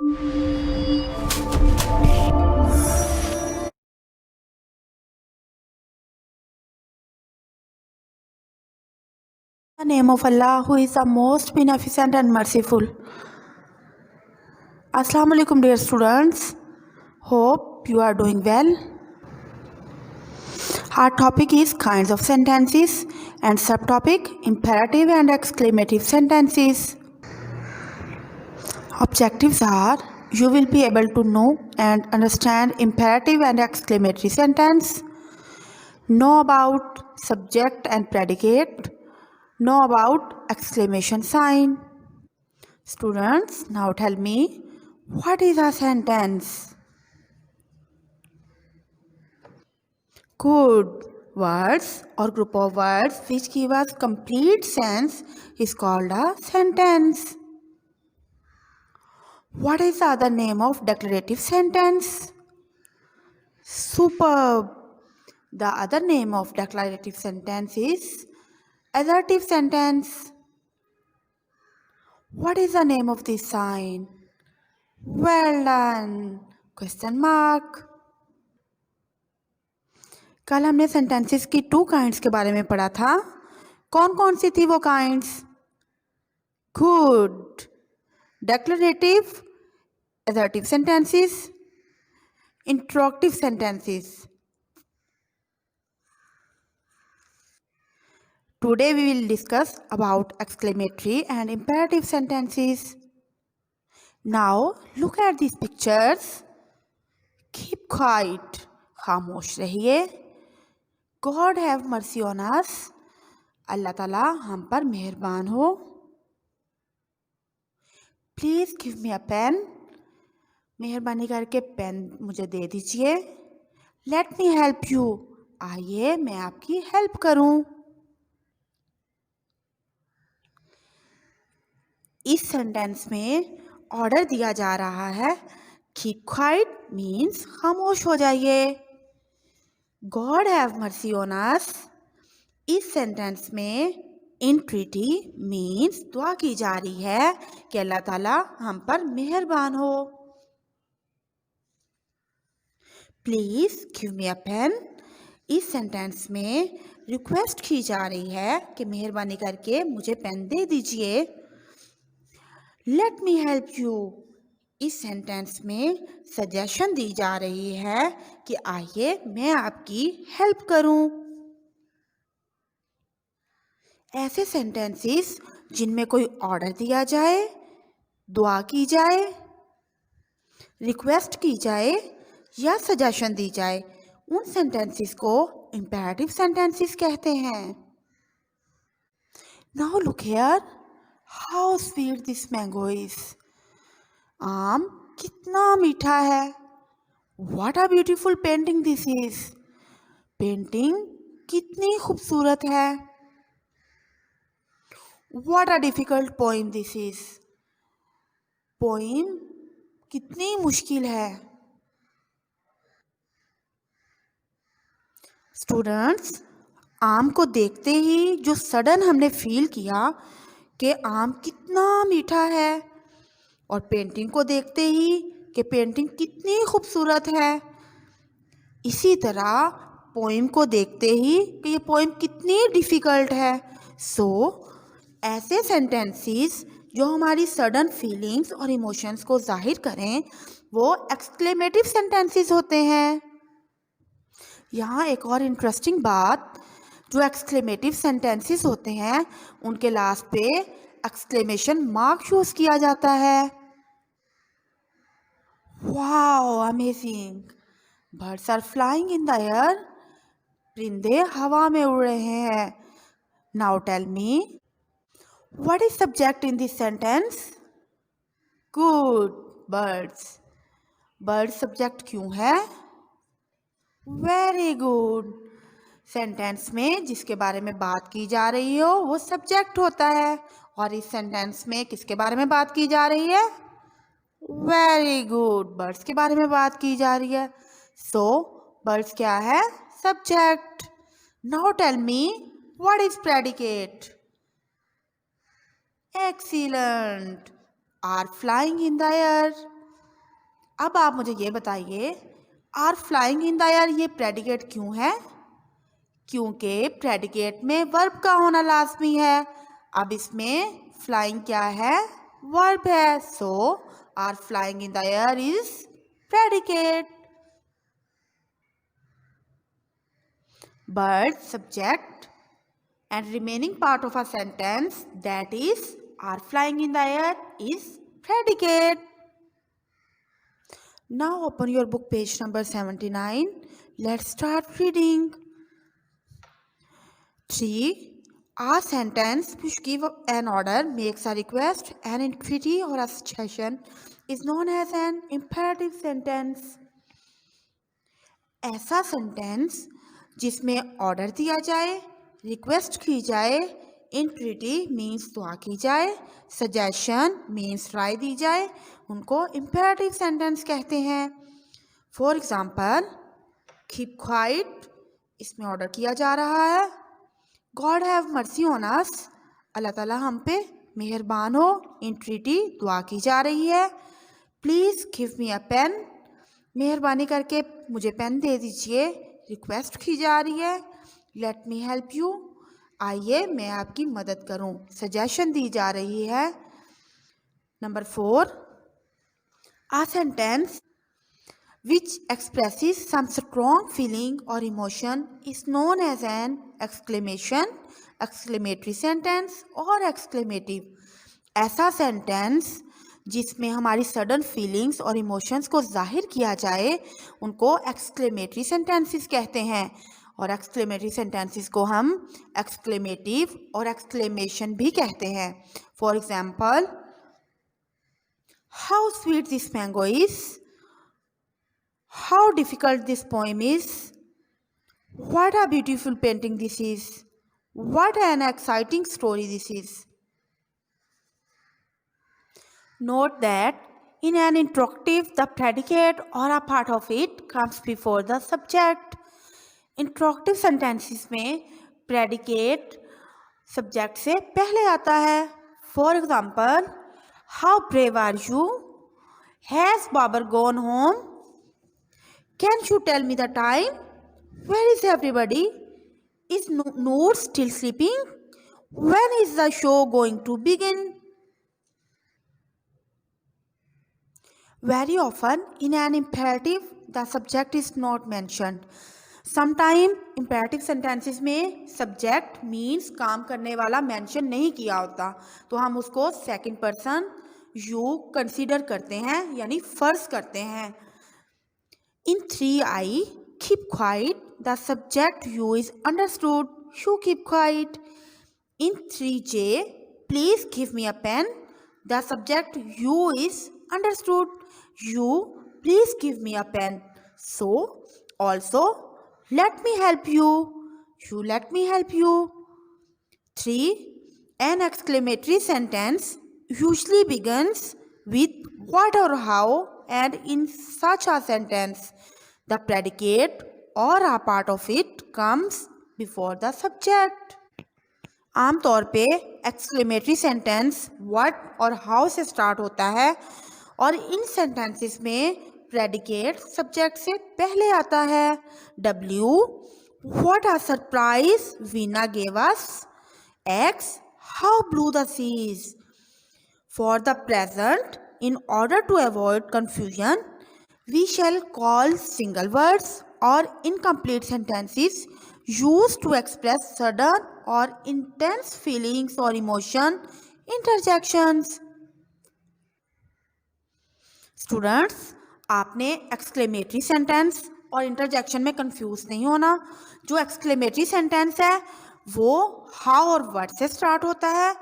The name of Allah, who is the most beneficent and merciful. Assalamu alaikum, dear students. Hope you are doing well. Our topic is kinds of sentences and subtopic imperative and exclamative sentences. Objectives are you will be able to know and understand imperative and exclamatory sentence, know about subject and predicate, know about exclamation sign. Students, now tell me, what is a sentence? Good. Words or group of words which give us complete sense is called a sentence. What is the other name of declarative sentence? Superb. The other name of declarative sentence is assertive sentence. What is the name of this sign? Well done. Question mark. कल हमने sentences की 2 kinds के बारे में पढ़ा था. कौन कौन सी थी वो kinds? Good. Declarative, assertive sentences, interrogative sentences. Today we will discuss about exclamatory and imperative sentences. Now look at these pictures. Keep quiet. खामोश रहिए. God have mercy on us. अल्लाह ताला हम पर मेहरबान हो. Please give me a pen. मेहरबानी करके pen मुझे दे दीजिए. Let me help you. आइए मैं आपकी हेल्प करूं. इस सेंटेंस में ऑर्डर दिया जा रहा है. Keep quiet means खामोश हो जाइए. God have mercy on us. इस सेंटेंस में entreaty means दुआ की जा रही है कि अल्लाह ताला हम पर मेहरबान हो. Please give me a pen. इस सेंटेंस में रिक्वेस्ट की जा रही है कि मेहरबानी करके मुझे पेन दे दीजिए. Let me help you. इस सेंटेंस में सजेशन दी जा रही है कि आइए मैं आपकी हेल्प करूं. ऐसे सेंटेंसेस जिनमें कोई ऑर्डर दिया जाए, दुआ की जाए, रिक्वेस्ट की जाए या सजेशन दी जाए, उन सेंटेंसेस को इंपेरेटिव सेंटेंसेस कहते हैं. Now look here, how sweet this mango is. आम कितना मीठा है. What a beautiful painting this is. Painting कितनी खूबसूरत है. What a difficult poem this is. Poem कितनी मुश्किल है. स्टूडेंट्स, आम को देखते ही जो सडन हमने फील किया कि आम कितना मीठा है, और पेंटिंग को देखते ही कि पेंटिंग कितनी खूबसूरत है, इसी तरह पोइम को देखते ही कि ये पोइम कितनी डिफ़िकल्ट है. सो ऐसे सेंटेंसेस जो हमारी सडन फीलिंग्स और इमोशंस को जाहिर करें वो एक्सक्लेमेटिव सेंटेंसेस होते हैं. यहाँ एक और इंटरेस्टिंग बात, जो एक्सक्लेमेटिव सेंटेंसेस होते हैं उनके लास्ट पे एक्सक्लेमेशन मार्क यूज किया जाता है. Wow, amazing. Birds are flying in the air. परिंदे हवा में उड़ रहे हैं. Now tell me, what is subject in this sentence? Good, birds. Bird subject क्यों है? Very good. सेंटेंस में जिसके बारे में बात की जा रही हो वो सब्जेक्ट होता है, और इस सेंटेंस में किसके बारे में बात की जा रही है? वेरी गुड, बर्ड्स के बारे में बात की जा रही है. सो बर्ड्स क्या है? Subject. Now tell me, what is predicate? Excellent. Are flying in the air. अब आप मुझे ये बताइए, are flying in the air ये प्रेडिकेट क्यों है? क्योंकि प्रेडिकेट में वर्ब का होना लाजमी है। अब इसमें फ्लाइंग क्या है? वर्ब है। So are flying in the air is predicate. But subject and remaining part of a sentence, that is are flying in the air, is predicate. Now open your book page number 79. Let's start reading. 3. A sentence which give an order, makes a request, an entreaty or a suggestion is known as an imperative sentence. ऐसा sentence जिसमें order दिया जाए, request की जाए, entreaty means दुआ की जाए, suggestion means राय दी जाए, उनको इम्पेरेटिव सेंटेंस कहते हैं। फॉर एग्जाम्पल, कीप क्वाइट, इसमें ऑर्डर किया जा रहा है। God have mercy on us, अल्लाह ताला हम पे मेहरबान हो, इंट्रीटी दुआ की जा रही है। Please give me a pen, मेहरबानी करके मुझे पेन दे दीजिए, रिक्वेस्ट की जा रही है। लेट मी हेल्प यू, आइए मैं आपकी मदद करूं, सजेशन दी जा रही है। Number 4, a sentence which expresses some strong feeling or emotion is known as an exclamation, exclamatory sentence और exclamative. ऐसा सेंटेंस जिसमें हमारी सडन फीलिंग्स और इमोशंस को जाहिर किया जाए, उनको एक्सक्लेमेटरी सेंटेंसेस कहते हैं। और एक्सक्लेमेटरी सेंटेंसेस को हम एक्सक्लेमेटिव और एक्सक्लेमेशन भी कहते हैं। For example, how sweet this mango is, how difficult this poem is, what a beautiful painting this is, what an exciting story this is. Note that in an interrogative, the predicate or a part of it comes before the subject. Interrogative sentences में predicate subject से पहले आता है। For example, how brave are you? Has Babar gone home? Can you tell me the time? Where is everybody? Is Noor still sleeping? When is the show going to begin? Very often in an imperative, the subject is not mentioned. Sometimes imperative sentences में subject means काम करने वाला mention नहीं किया होता, तो हम उसको second person you consider करते हैं, यानी फर्ज करते हैं। In 3I, keep quiet, the subject you is understood, you keep quiet. In 3J, please give me a pen, the subject you is understood, you please give me a pen. So, also, let me help you, you let me help you. 3. An exclamatory sentence usually begins with what or how, and in such a sentence, the predicate or a part of it comes before the subject. आमतौर पे exclamatory sentence what और how से start होता है, और इन sentences में predicate subject से पहले आता है। W, what a surprise Veena gave us. X, how blue the sea is. For the present, in order to avoid confusion, we shall call single words or incomplete sentences used to express sudden or intense feelings or emotion interjections. Students, आपने exclamatory sentence और interjection में confuse नहीं होना। जो exclamatory sentence है वो how और what से स्टार्ट होता है,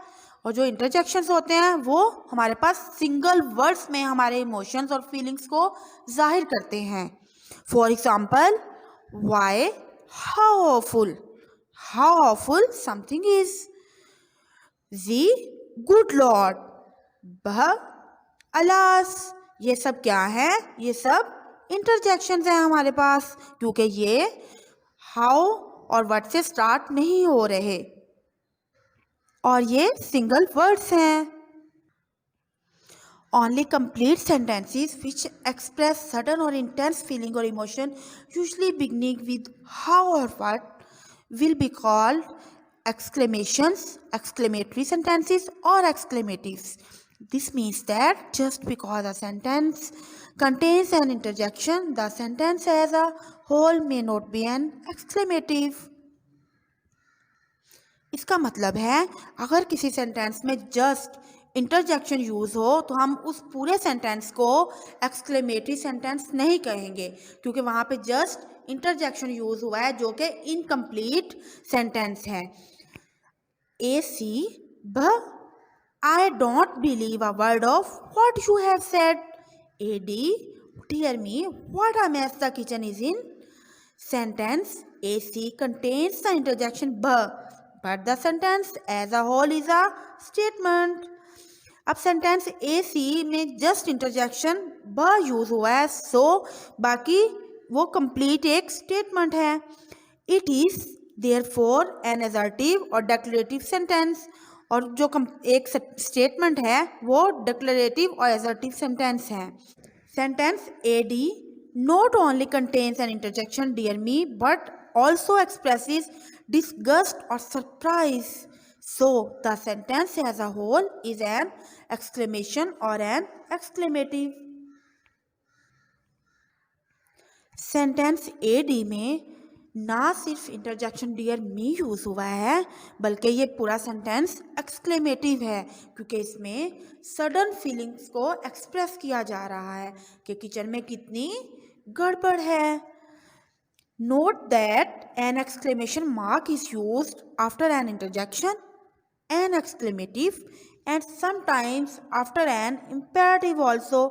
और जो इंटरजेक्शंस होते हैं वो हमारे पास सिंगल वर्ड्स में हमारे इमोशंस और फीलिंग्स को जाहिर करते हैं। For example, why, how awful something is. Gee, good lord, bah, alas. ये सब क्या है? ये सब इंटरजेक्शंस हैं हमारे पास, क्योंकि ये हाउ और व्हाट से स्टार्ट नहीं हो रहे और ये सिंगल वर्ड्स हैं। Only complete sentences which express sudden or intense feeling or emotion, usually beginning with how or what, will be called exclamations, exclamatory sentences, or exclamatives. This means that just because a sentence contains an interjection, the sentence as a whole may not be an exclamative. इसका मतलब है अगर किसी sentence में just interjection use हो तो हम उस पूरे सेंटेंस को एक्सक्लेमेटरी सेंटेंस नहीं कहेंगे, क्योंकि वहाँ पे जस्ट इंटरजेक्शन यूज़ हुआ है जो कि इनकम्प्लीट सेंटेंस है. A C bah I don't believe a word of what you have said. A D dear me what a mess the kitchen is in. Sentence AC contains the interjection b, but the sentence as a whole is a statement. अब sentence AC में just interjection bah use हुआ है, so बाकी वो complete एक statement है. It is therefore an assertive और declarative sentence. और जो एक स्टेटमेंट है वो डिक्लेरेटिव और असर्टिव सेंटेंस है. Sentence AD not only contains an interjection dear me but also expresses disgust or surprise. So the sentence as a whole is an exclamation or an exclamative. Sentence AD में ना सिर्फ interjection dear मी use हुआ है बल्कि ये पूरा sentence exclamative है, क्योंकि इसमें सडन फीलिंग्स को एक्सप्रेस किया जा रहा है कि किचन में कितनी गड़बड़ है. Note that an exclamation mark is used after an interjection, an exclamative and sometimes after an imperative also.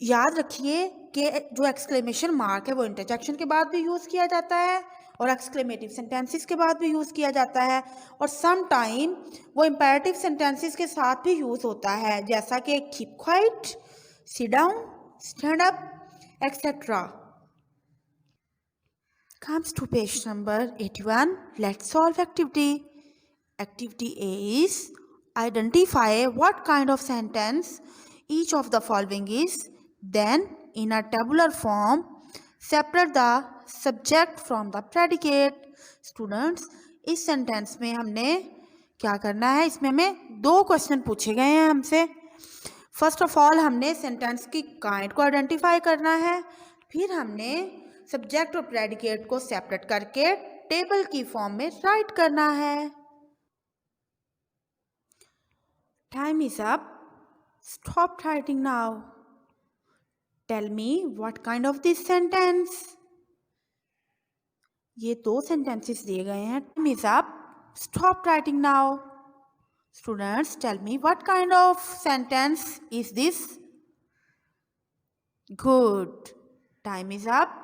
याद रखिए कि जो एक्सक्लेमेशन मार्क है वो इंटरजेक्शन के बाद भी यूज़ किया जाता है और एक्सक्लेमेटिव सेंटेंसेस के बाद भी यूज़ किया जाता है, और सम टाइम वो इम्पेरेटिव सेंटेंसेस के साथ भी यूज़ होता है, जैसा कि keep quiet, sit down, stand up, etc. Comes to page number 81. Let's solve activity. Activity A is identify what kind of sentence each of the following is. Then in a tabular form separate the subject from the predicate. Students, इस sentence में हमने क्या करना है, इसमें हमें 2 question पूछे गए हैं हमसे. फर्स्ट ऑफ ऑल हमने सेंटेंस की काइंड को आइडेंटिफाई करना है, फिर हमने सब्जेक्ट और प्रेडिकेट को सेपरेट करके टेबल की फॉर्म में राइट करना है. Time is up. Stop writing now. Tell me what kind of this sentence. ये 2 सेंटेंसेस दिए गए हैं. Time is up. Stop writing now. Students, tell me what kind of sentence is this? Good. Time is up.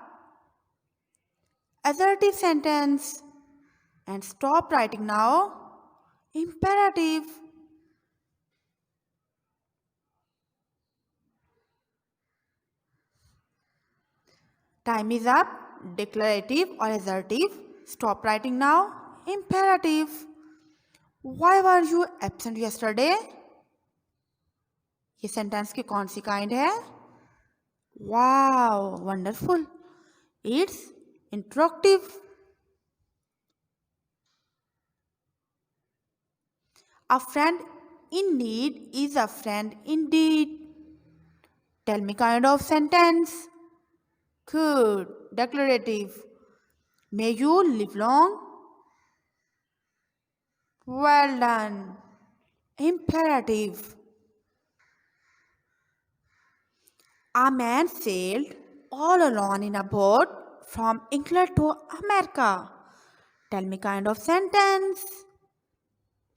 Assertive sentence. And stop writing now. Imperative. Time is up. Declarative or assertive. Stop writing now. Imperative. Why were you absent yesterday? ये sentence की कौन सी kind है? Wow, wonderful. It's interrogative. A friend in need is a friend indeed. Tell me kind of sentence. Good. Declarative. May you live long. Well done. Imperative. A man sailed all alone in a boat from England to America. Tell me kind of sentence.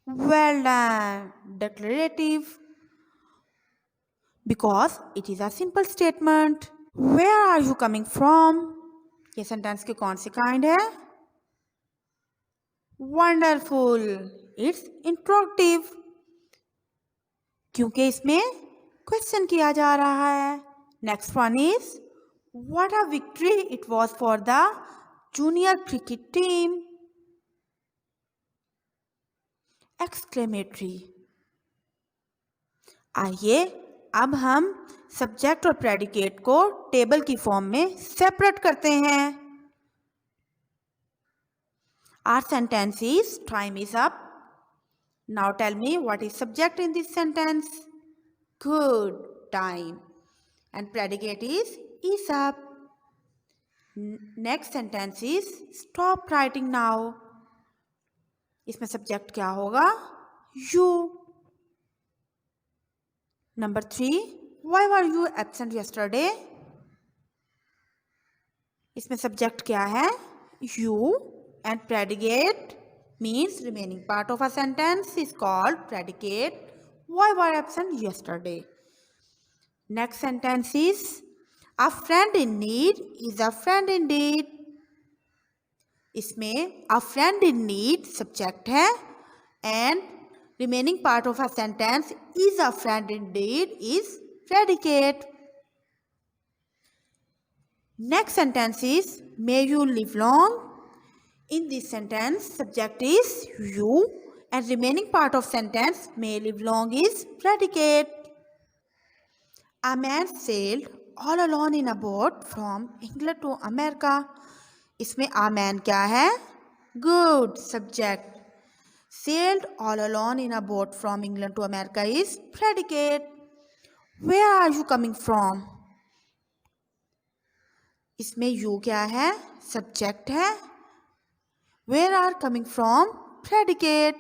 Well done. Declarative. Because it is a simple statement. Where are you coming from? ये sentence की कौन सी kind है? Wonderful. It's इंट्रोक्टिव, क्योंकि इसमें question किया जा रहा है. Next one is what a victory it was for the junior cricket team. Exclamatory. आइए अब हम सब्जेक्ट और प्रेडिकेट को टेबल की फॉर्म में सेपरेट करते हैं। Our sentence is time is up. Now tell me what is subject in this sentence? Good, time. And predicate is up. Next sentence is stop writing now. इसमें subject क्या होगा? You. Number 3, why were you absent yesterday? इसमें subject क्या है? You. And predicate means remaining part of a sentence is called predicate. Why were absent yesterday? Next sentence is a friend in need is a friend indeed. इसमें a friend in need subject है and remaining part of a sentence is a friend indeed is predicate. Next sentence is may you live long. In this sentence, subject is you and remaining part of sentence may live long is predicate. A man sailed all alone in a boat from England to America. इसमें a man क्या है? Good, subject. Sailed all alone in a boat from England to America is predicate. Where are you coming from? इसमें you क्या है? Subject है. Where are coming from? Predicate.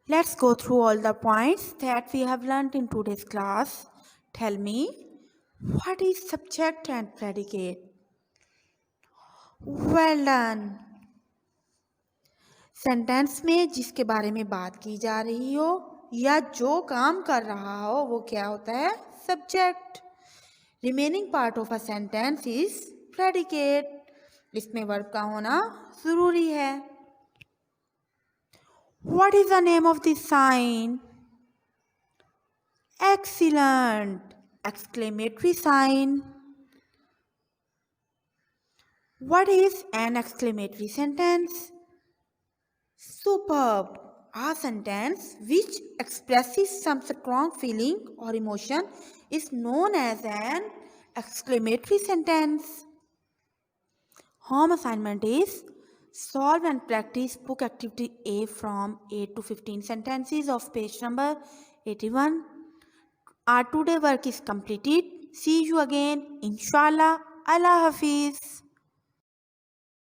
Let's go through all the points that we have learned in today's class. Tell me, what is subject and predicate? Well done. Sentence में जिसके बारे में बात की जा रही हो या जो काम कर रहा हो वो क्या होता है? Subject. Remaining part of a sentence is predicate. इसमें वर्ब का होना जरूरी है. What is the name of this sign? Excellent! Exclamatory sign. What is an exclamatory sentence? Superb! A sentence which expresses some strong feeling or emotion is known as an exclamatory sentence. Home assignment is solve and practice book activity A from 8 to 15 sentences of page number 81. Our today work is completed. See you again. Inshallah. Allah Hafiz.